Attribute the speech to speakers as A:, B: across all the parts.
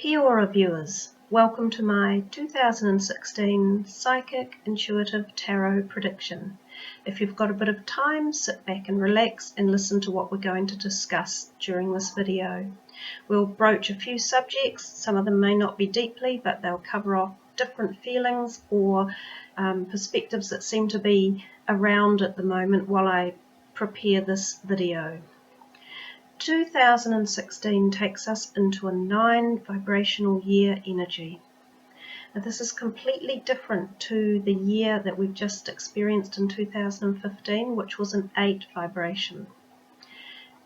A: Kia ora viewers, welcome to my 2016 Psychic Intuitive Tarot prediction. If you've got a bit of time, sit back and relax and listen to what we're going to discuss during this video. We'll broach a few subjects, some of them may not be deeply, but they'll cover off different feelings or perspectives that seem to be around at the moment while I prepare this video. 2016 takes us into a 9 vibrational year energy. Now this is completely different to the year that we've just experienced in 2015, which was an 8 vibration.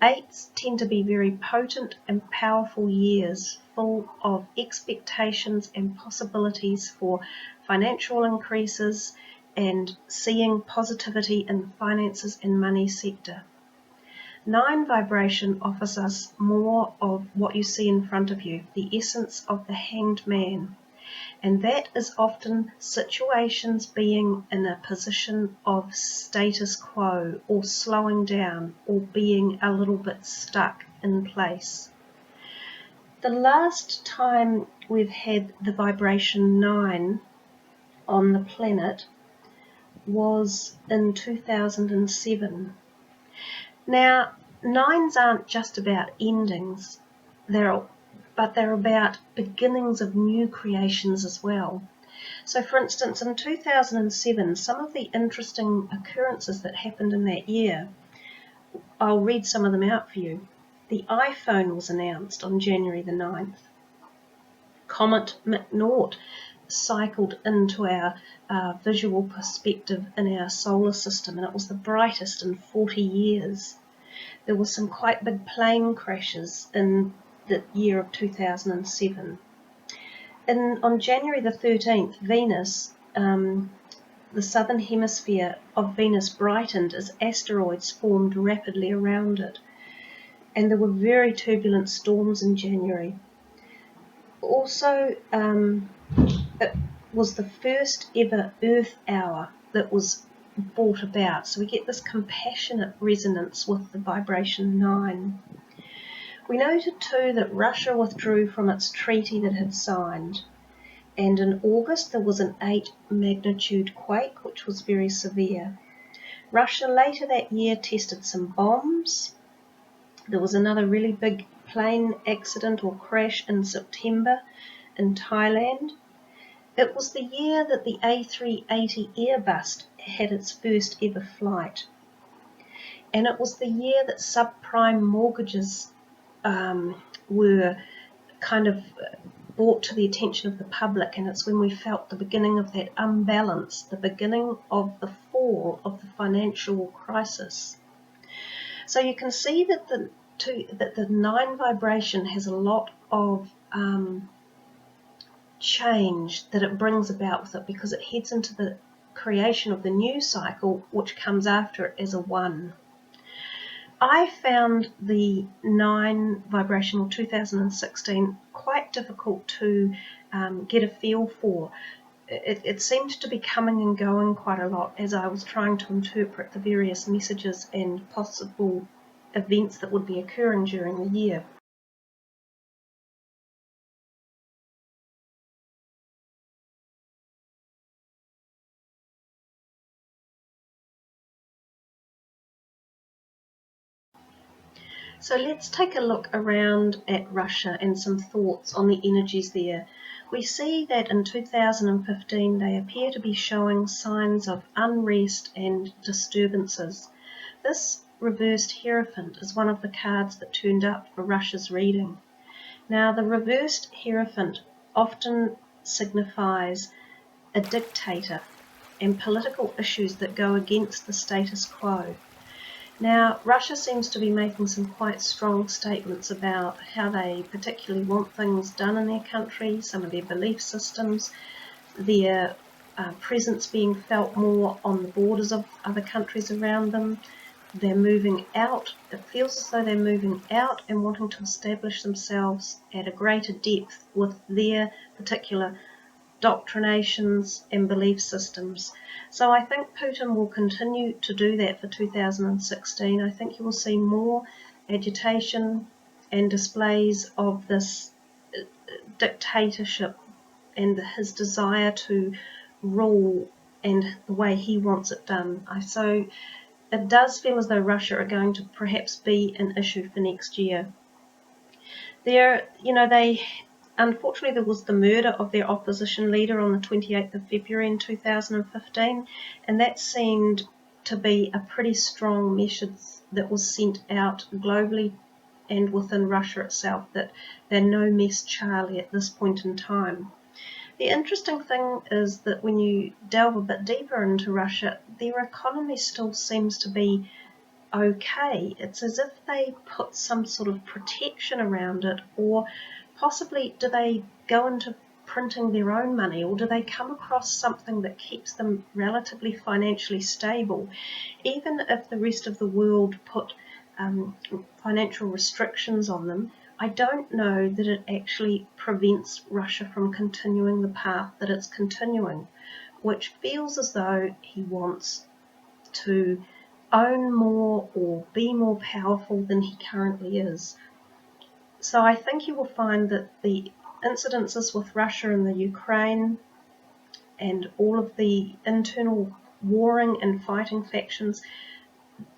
A: 8s tend to be very potent and powerful years, full of expectations and possibilities for financial increases and seeing positivity in the finances and money sector. 9 vibration offers us more of what you see in front of you, the essence of the Hanged Man. And that is often situations being in a position of status quo or slowing down or being a little bit stuck in place. The last time we've had the vibration 9 on the planet was in 2007. Now, 9s aren't just about endings, but they're about beginnings of new creations as well. So for instance, in 2007, some of the interesting occurrences that happened in that year, I'll read some of them out for you. The iPhone was announced on January the 9th. Comet McNaught cycled into our visual perspective in our solar system, and it was the brightest in 40 years. There were some quite big plane crashes in the year of 2007. On January the 13th, Venus, the southern hemisphere of Venus brightened as asteroids formed rapidly around it. And there were very turbulent storms in January. Also, it was the first ever Earth hour that was brought about. So we get this compassionate resonance with the vibration 9. We noted too that Russia withdrew from its treaty that it had signed. And in August there was an 8 magnitude quake, which was very severe. Russia later that year tested some bombs. There was another really big plane accident or crash in September in Thailand. It was the year that the A380 Airbus had its first ever flight. And it was the year that subprime mortgages were kind of brought to the attention of the public, and it's when we felt the beginning of that unbalance, the beginning of the fall of the financial crisis. So you can see that the 9 vibration has a lot of change that it brings about with it, because it heads into the creation of the new cycle, which comes after it as a 1. I found the 9 vibrational 2016 quite difficult to get a feel for. It seemed to be coming and going quite a lot as I was trying to interpret the various messages and possible events that would be occurring during the year. So let's take a look around at Russia and some thoughts on the energies there. We see that in 2015 they appear to be showing signs of unrest and disturbances. This reversed Hierophant is one of the cards that turned up for Russia's reading. Now the reversed Hierophant often signifies a dictator and political issues that go against the status quo. Now, Russia seems to be making some quite strong statements about how they particularly want things done in their country, some of their belief systems, their presence being felt more on the borders of other countries around them. They're moving out. It feels as though they're moving out and wanting to establish themselves at a greater depth with their particular doctrinations and belief systems. So I think Putin will continue to do that for 2016. I think you will see more agitation and displays of this dictatorship and his desire to rule and the way he wants it done. So it does feel as though Russia are going to perhaps be an issue for next year. Unfortunately, there was the murder of their opposition leader on the 28th of February in 2015, and that seemed to be a pretty strong message that was sent out globally and within Russia itself, that they're no mess Charlie at this point in time. The interesting thing is that when you delve a bit deeper into Russia, their economy still seems to be okay. It's as if they put some sort of protection around it, or possibly do they go into printing their own money, or do they come across something that keeps them relatively financially stable, even if the rest of the world put financial restrictions on them. I don't know that it actually prevents Russia from continuing the path that it's continuing, which feels as though he wants to own more or be more powerful than he currently is. So I think you will find that the incidences with Russia and the Ukraine and all of the internal warring and fighting factions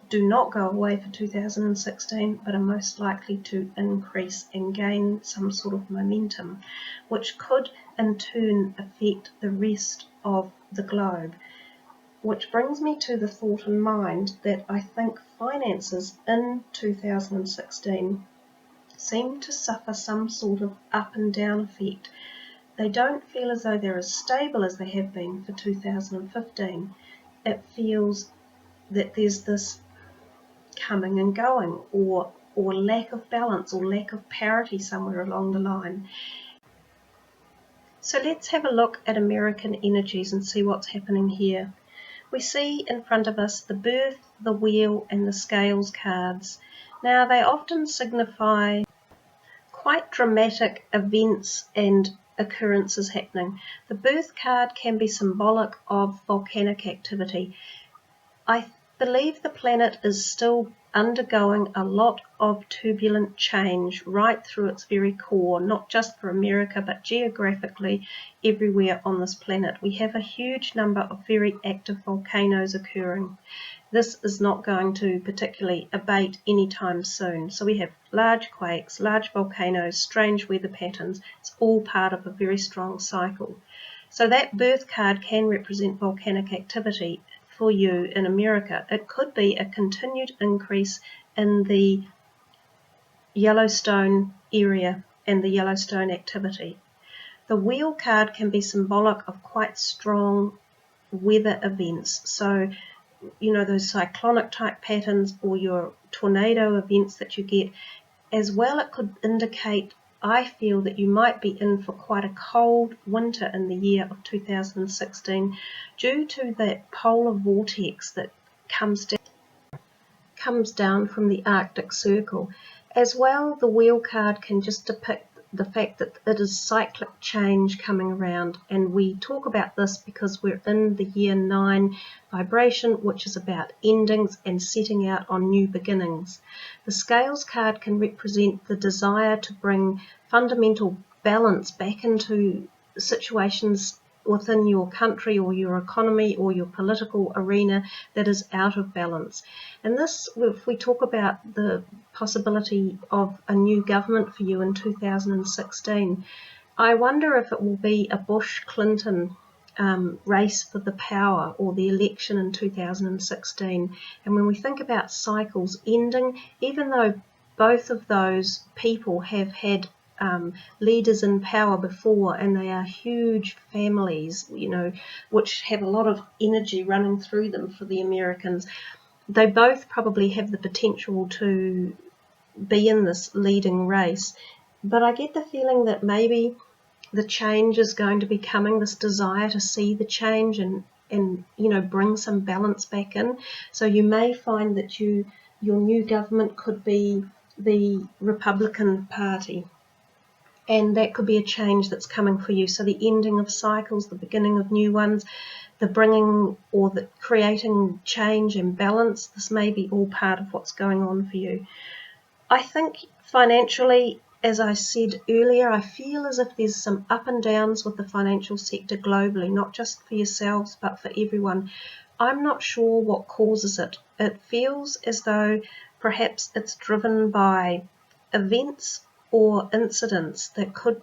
A: do not go away for 2016, but are most likely to increase and gain some sort of momentum, which could in turn affect the rest of the globe. Which brings me to the thought in mind that I think finances in 2016 seem to suffer some sort of up and down effect. They don't feel as though they're as stable as they have been for 2015. It feels that there's this coming and going, or lack of balance, or lack of parity somewhere along the line. So let's have a look at American energies and see what's happening here. We see in front of us the birth, the wheel, and the scales cards. Now they often signify quite dramatic events and occurrences happening. The birth card can be symbolic of volcanic activity. I believe the planet is still undergoing a lot of turbulent change right through its very core, not just for America, but geographically everywhere on this planet. We have a huge number of very active volcanoes occurring. This is not going to particularly abate anytime soon. So we have large quakes, large volcanoes, strange weather patterns. It's all part of a very strong cycle. So that birth card can represent volcanic activity for you in America. It could be a continued increase in the Yellowstone area and the Yellowstone activity. The wheel card can be symbolic of quite strong weather events. So, those cyclonic type patterns or your tornado events that you get. As well, it could indicate, I feel, that you might be in for quite a cold winter in the year of 2016 due to that polar vortex that comes down from the Arctic Circle. As well, the wheel card can just depict the fact that it is cyclic change coming around, and we talk about this because we're in the year 9 vibration, which is about endings and setting out on new beginnings. The scales card can represent the desire to bring fundamental balance back into situations within your country or your economy or your political arena that is out of balance. And this, if we talk about the possibility of a new government for you in 2016, I wonder if it will be a Bush-Clinton race for the power or the election in 2016. And when we think about cycles ending, even though both of those people have had leaders in power before, and they are huge families, which have a lot of energy running through them for the Americans. They both probably have the potential to be in this leading race, but I get the feeling that maybe the change is going to be coming, this desire to see the change and bring some balance back in. So you may find that your new government could be the Republican Party. And that could be a change that's coming for you. So the ending of cycles, the beginning of new ones, the bringing or the creating change and balance, this may be all part of what's going on for you. I think financially as I said earlier, I feel as if there's some up and downs with the financial sector globally, not just for yourselves, but for everyone. I'm not sure what causes it. It feels as though perhaps it's driven by events or incidents that could.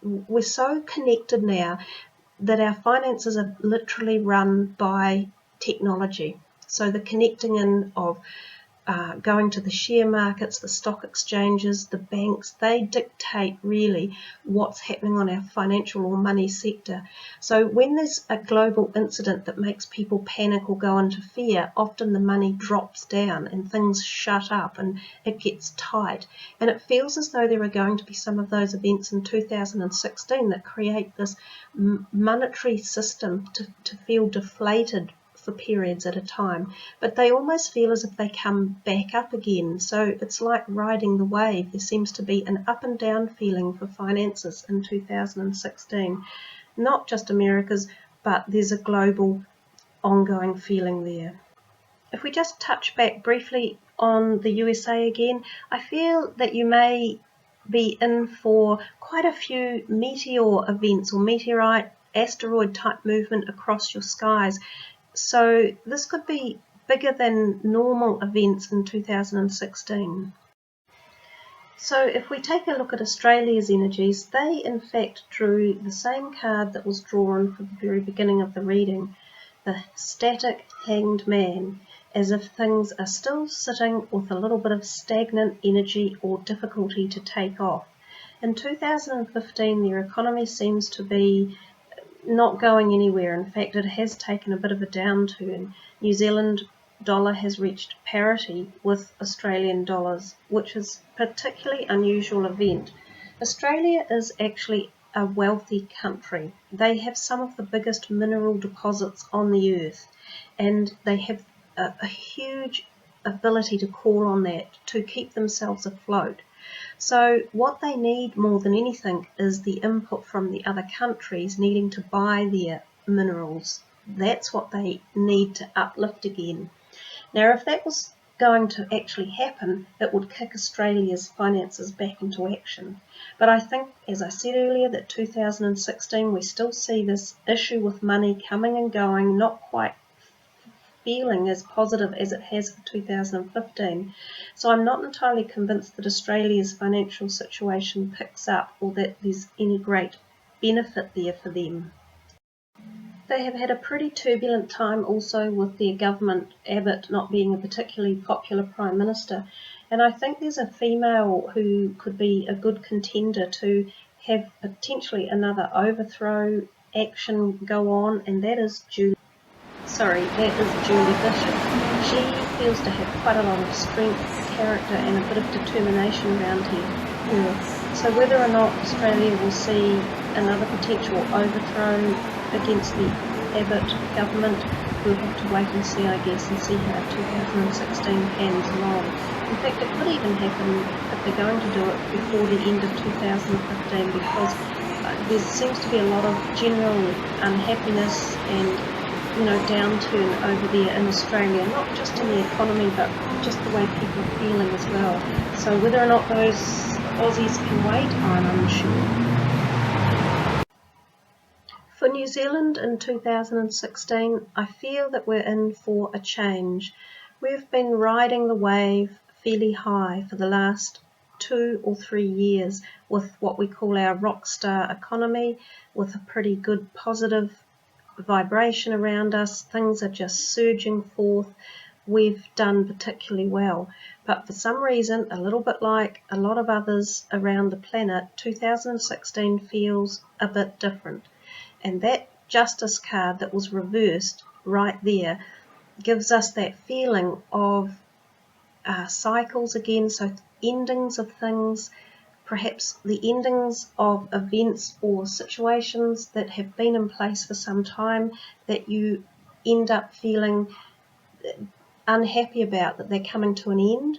A: We're so connected now that our finances are literally run by technology. So the connecting in of going to the share markets, the stock exchanges, the banks, they dictate really what's happening on our financial or money sector. So when there's a global incident that makes people panic or go into fear, often the money drops down and things shut up and it gets tight. And it feels as though there are going to be some of those events in 2016 that create this monetary system to feel deflated for periods at a time, but they almost feel as if they come back up again. So it's like riding the wave. There seems to be an up and down feeling for finances in 2016, not just America's, but there's a global ongoing feeling there. If we just touch back briefly on the USA again, I feel that you may be in for quite a few meteor events or meteorite asteroid type movement across your skies. So this could be bigger than normal events in 2016. So if we take a look at Australia's energies, they in fact drew the same card that was drawn for the very beginning of the reading, the static hanged man, as if things are still sitting with a little bit of stagnant energy or difficulty to take off. In 2015, their economy seems to be not going anywhere. In fact, it has taken a bit of a downturn. New Zealand dollar has reached parity with Australian dollars, which is a particularly unusual event. Australia is actually a wealthy country. They have some of the biggest mineral deposits on the earth, and they have a huge ability to call on that to keep themselves afloat. So what they need more than anything is the input from the other countries needing to buy their minerals. That's what they need to uplift again. Now, if that was going to actually happen, it would kick Australia's finances back into action. But I think, as I said earlier, that 2016 we still see this issue with money coming and going, not quite feeling as positive as it has for 2015. So I'm not entirely convinced that Australia's financial situation picks up or that there's any great benefit there for them. They have had a pretty turbulent time also with their government, Abbott not being a particularly popular Prime Minister. And I think there's a female who could be a good contender to have potentially another overthrow action go on, and that is Julie Bishop. She feels to have quite a lot of strength, character and a bit of determination around her. So whether or not Australia will see another potential overthrow against the Abbott government, we'll have to wait and see, I guess, and see how 2016 pans along. In fact, it could even happen if they're going to do it before the end of 2015, because there seems to be a lot of general unhappiness and downturn over there in Australia, not just in the economy, but just the way people are feeling as well. So whether or not those Aussies can wait, I'm unsure. For New Zealand in 2016, I feel that we're in for a change. We've been riding the wave fairly high for the last 2 or 3 years with what we call our rock star economy, with a pretty good positive vibration around us. Things are just surging forth. We've done particularly well, but for some reason, a little bit like a lot of others around the planet, 2016 feels a bit different. And that justice card that was reversed right there gives us that feeling of cycles again, so endings of things, perhaps the endings of events or situations that have been in place for some time that you end up feeling unhappy about, that they're coming to an end.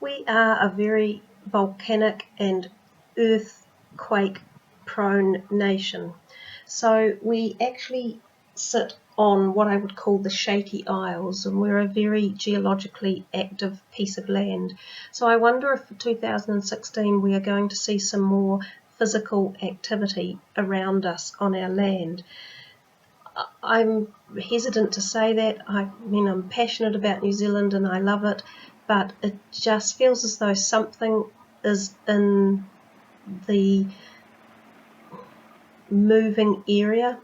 A: We are a very volcanic and earthquake prone nation. So we actually sit on what I would call the Shaky Isles, and we're a very geologically active piece of land. So I wonder if for 2016 we are going to see some more physical activity around us on our land. I'm hesitant to say that. I mean, I'm passionate about New Zealand and I love it, but it just feels as though something is in the moving area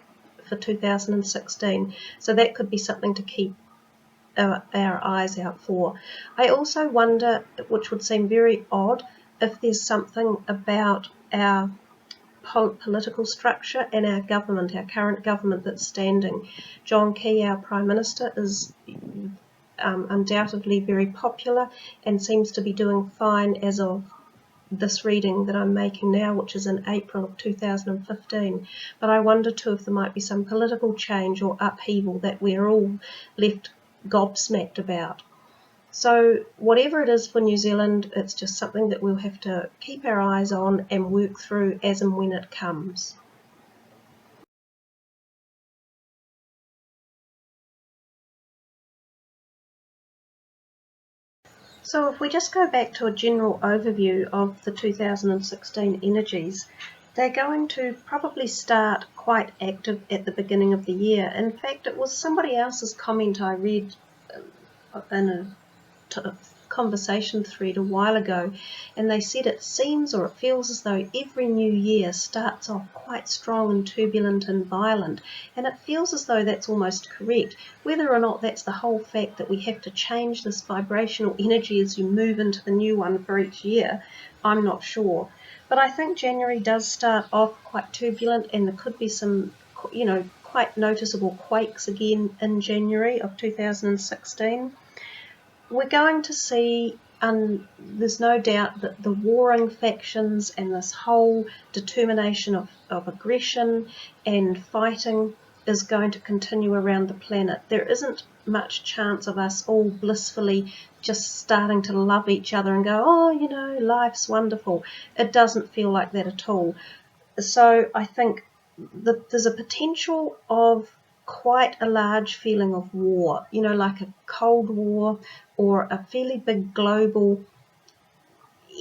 A: for 2016. So that could be something to keep our eyes out for. I also wonder, which would seem very odd, if there's something about our political structure and our government, our current government that's standing. John Key, our Prime Minister, is undoubtedly very popular and seems to be doing fine as of this reading that I'm making now, which is in April of 2015. But I wonder too if there might be some political change or upheaval that we're all left gobsmacked about. So whatever it is for New Zealand, it's just something that we'll have to keep our eyes on and work through as and when it comes. So if we just go back to a general overview of the 2016 energies, they're going to probably start quite active at the beginning of the year. In fact, it was somebody else's comment I read in a conversation thread a while ago, and they said it seems or it feels as though every new year starts off quite strong and turbulent and violent, and it feels as though that's almost correct. Whether or not that's the whole fact that we have to change this vibrational energy as you move into the new one for each year, I'm not sure. But I think January does start off quite turbulent, and there could be some, quite noticeable quakes again in January of 2016. We're going to see, there's no doubt that the warring factions and this whole determination of aggression and fighting is going to continue around the planet. There isn't much chance of us all blissfully just starting to love each other and go, oh, life's wonderful. It doesn't feel like that at all. So I think that there's a potential of quite a large feeling of war, like a Cold War or a fairly big global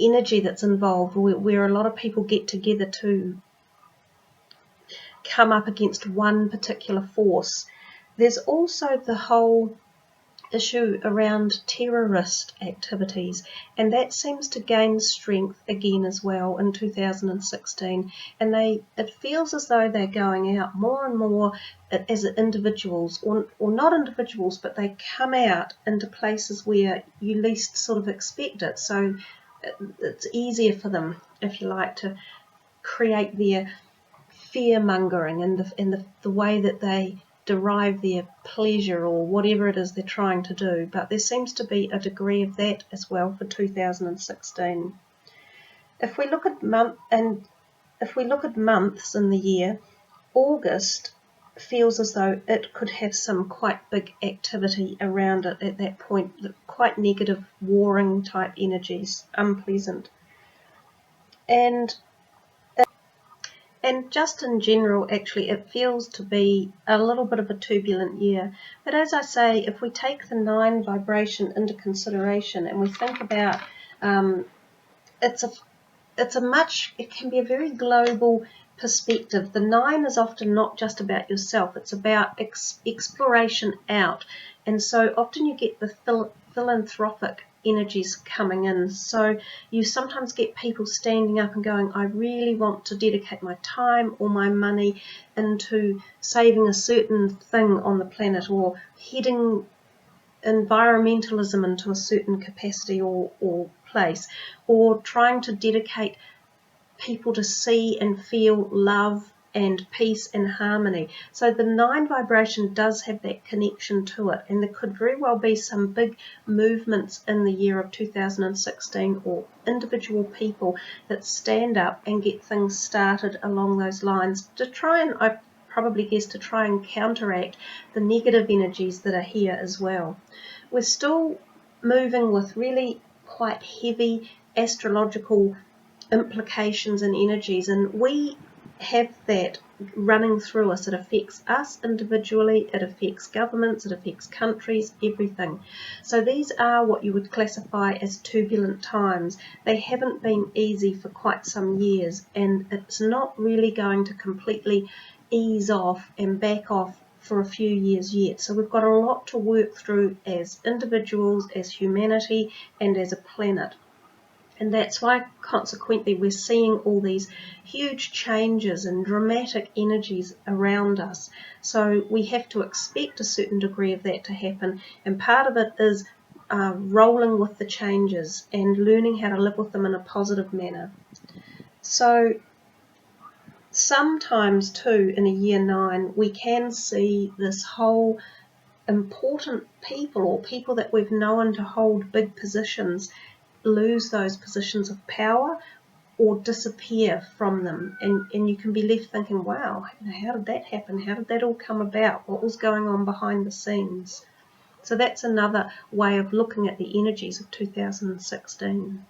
A: energy that's involved where a lot of people get together to come up against one particular force. There's also the whole issue around terrorist activities, and that seems to gain strength again as well in 2016, and it feels as though they're going out more and more as individuals, or not individuals, but they come out into places where you least sort of expect it, so it's easier for them, if you like, to create their fear-mongering and the way that they derive their pleasure or whatever it is they're trying to do. But there seems to be a degree of that as well for 2016. If we look at months in the year, August feels as though it could have some quite big activity around it at that point, quite negative, warring type energies, unpleasant. And just in general, actually, it feels to be a little bit of a turbulent year. But as I say, if we take the 9 vibration into consideration and we think about it can be a very global perspective. The 9 is often not just about yourself, it's about exploration out. And so often you get the philanthropic energies coming in. So you sometimes get people standing up and going, I really want to dedicate my time or my money into saving a certain thing on the planet, or heading environmentalism into a certain capacity or place, or trying to dedicate people to see and feel love and peace and harmony. So the 9 vibration does have that connection to it, and there could very well be some big movements in the year of 2016 or individual people that stand up and get things started along those lines to try and, I probably guess, to try and counteract the negative energies that are here as well. We're still moving with really quite heavy astrological implications and energies, and we have that running through us. It affects us individually, it affects governments, it affects countries, everything. So these are what you would classify as turbulent times. They haven't been easy for quite some years, and it's not really going to completely ease off and back off for a few years yet. So we've got a lot to work through as individuals, as humanity, and as a planet. And that's why, consequently, we're seeing all these huge changes and dramatic energies around us. So we have to expect a certain degree of that to happen. And part of it is rolling with the changes and learning how to live with them in a positive manner. So sometimes, too, in a year 9, we can see this whole important people, or people that we've known to hold big positions, lose those positions of power or disappear from them, and you can be left thinking, wow, how did that happen? How did that all come about? What was going on behind the scenes? So that's another way of looking at the energies of 2016.